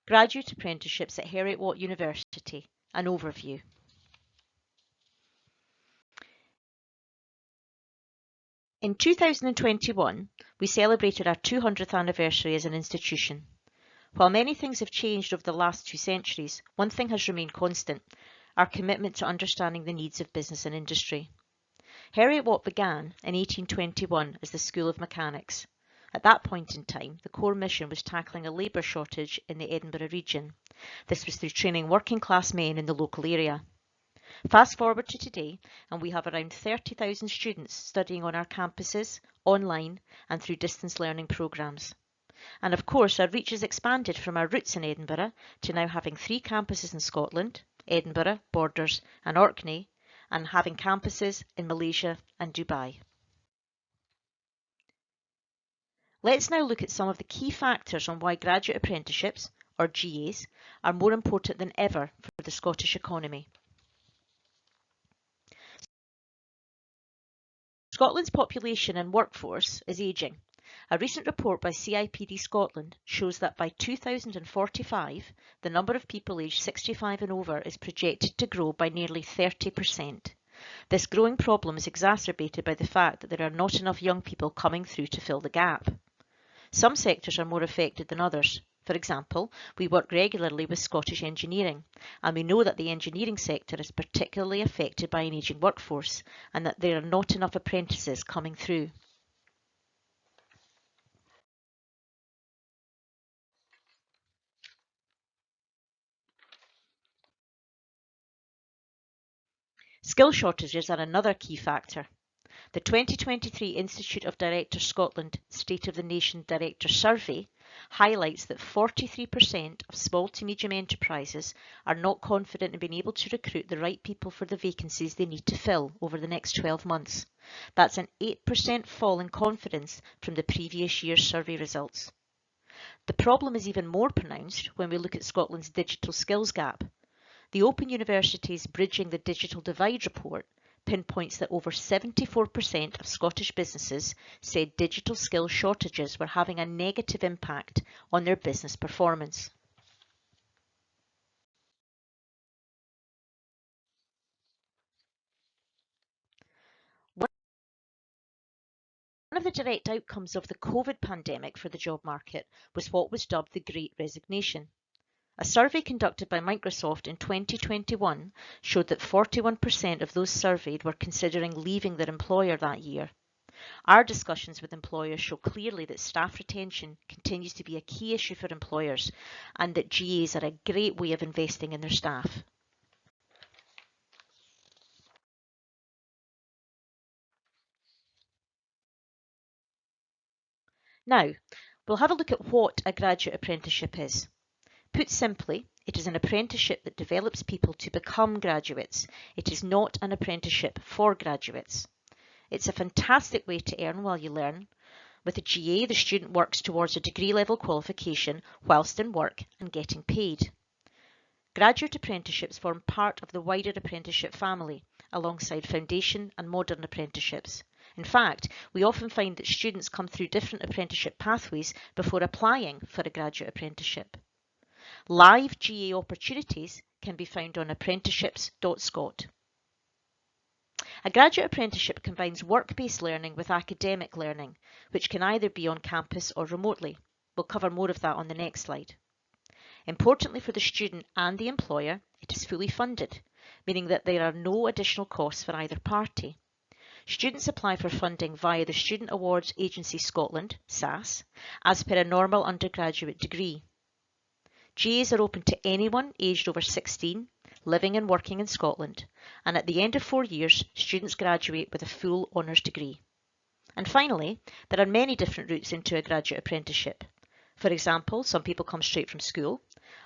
Graduate Apprenticeships at Heriot-Watt University, an overview. In 2021, we celebrated our 200th anniversary as an institution. While many things have changed over the last 2 centuries, one thing has remained constant: our commitment to understanding the needs of business and industry. Heriot-Watt began in 1821 as the School of Mechanics. At that point in time, the core mission was tackling a labour shortage in the Edinburgh region. This was through training working class men in the local area. Fast forward to today, and we have around 30,000 students studying on our campuses, online, and through distance learning programmes. And of course, our reach has expanded from our roots in Edinburgh to now having 3 campuses in Scotland, Edinburgh, Borders, and Orkney, and having campuses in Malaysia and Dubai. Let's now look at some of the key factors on why graduate apprenticeships, or GAs, are more important than ever for the Scottish economy. Scotland's population and workforce is ageing. A recent report by CIPD Scotland shows that by 2045, the number of people aged 65 and over is projected to grow by nearly 30%. This growing problem is exacerbated by the fact that there are not enough young people coming through to fill the gap. Some sectors are more affected than others. For example, we work regularly with Scottish engineering, and we know that the engineering sector is particularly affected by an ageing workforce and that there are not enough apprentices coming through. Skill shortages are another key factor. The 2023 Institute of Directors Scotland State of the Nation Director Survey highlights that 43% of small to medium enterprises are not confident in being able to recruit the right people for the vacancies they need to fill over the next 12 months. That's an 8% fall in confidence from the previous year's survey results. The problem is even more pronounced when we look at Scotland's digital skills gap. The Open University's Bridging the Digital Divide report pinpoints that over 74% of Scottish businesses said digital skills shortages were having a negative impact on their business performance. One of the direct outcomes of the COVID pandemic for the job market was what was dubbed the Great Resignation. A survey conducted by Microsoft in 2021 showed that 41% of those surveyed were considering leaving their employer that year. Our discussions with employers show clearly that staff retention continues to be a key issue for employers and that GAs are a great way of investing in their staff. Now, we'll have a look at what a graduate apprenticeship is. Put simply, it is an apprenticeship that develops people to become graduates. It is not an apprenticeship for graduates. It's a fantastic way to earn while you learn. With a GA, the student works towards a degree level qualification whilst in work and getting paid. Graduate apprenticeships form part of the wider apprenticeship family, alongside foundation and modern apprenticeships. In fact, we often find that students come through different apprenticeship pathways before applying for a graduate apprenticeship. Live GA opportunities can be found on apprenticeships.scot. A graduate apprenticeship combines work-based learning with academic learning, which can either be on campus or remotely. We'll cover more of that on the next slide. Importantly for the student and the employer, it is fully funded, meaning that there are no additional costs for either party. Students apply for funding via the Student Awards Agency Scotland, SAS, as per a normal undergraduate degree. GAs are open to anyone aged over 16, living and working in Scotland, and at the end of 4 years, students graduate with a full honours degree. And finally, there are many different routes into a graduate apprenticeship. For example, some people come straight from school,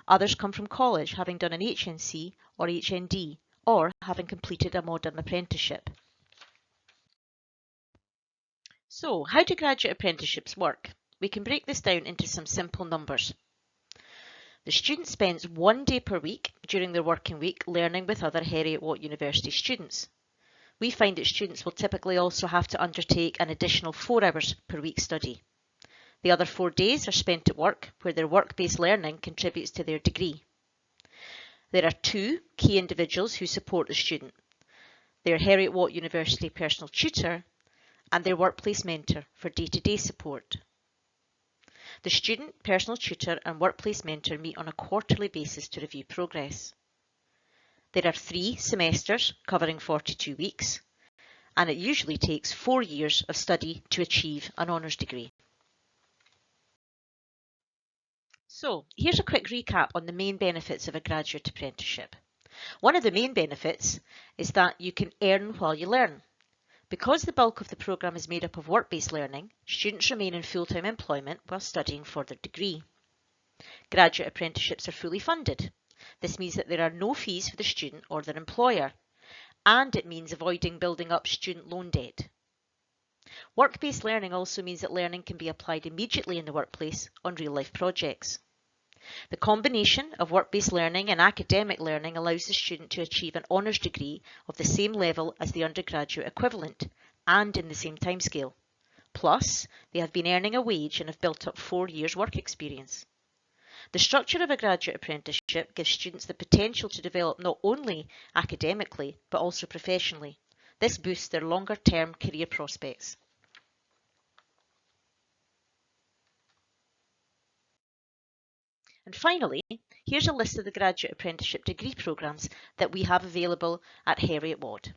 others come from college having done an HNC or HND, or having completed a modern apprenticeship. So, how do graduate apprenticeships work? We can break this down into some simple numbers. The student spends 1 day per week during their working week learning with other Heriot-Watt University students. We find that students will typically also have to undertake an additional 4 hours per week study. The other 4 days are spent at work, where their work-based learning contributes to their degree. There are 2 key individuals who support the student: their Heriot-Watt University personal tutor and their workplace mentor for day-to-day support. The student, personal tutor and workplace mentor meet on a quarterly basis to review progress. There are 3 semesters covering 42 weeks, and it usually takes 4 years of study to achieve an honours degree. So, here's a quick recap on the main benefits of a graduate apprenticeship. One of the main benefits is that you can earn while you learn. Because the bulk of the programme is made up of work-based learning, students remain in full-time employment while studying for their degree. Graduate apprenticeships are fully funded. This means that there are no fees for the student or their employer, and it means avoiding building up student loan debt. Work-based learning also means that learning can be applied immediately in the workplace on real-life projects. The combination of work-based learning and academic learning allows the student to achieve an honours degree of the same level as the undergraduate equivalent and in the same timescale. Plus, they have been earning a wage and have built up 4 years' work experience. The structure of a graduate apprenticeship gives students the potential to develop not only academically but also professionally. This boosts their longer-term career prospects. And finally, here's a list of the graduate apprenticeship degree programmes that we have available at Heriot-Watt.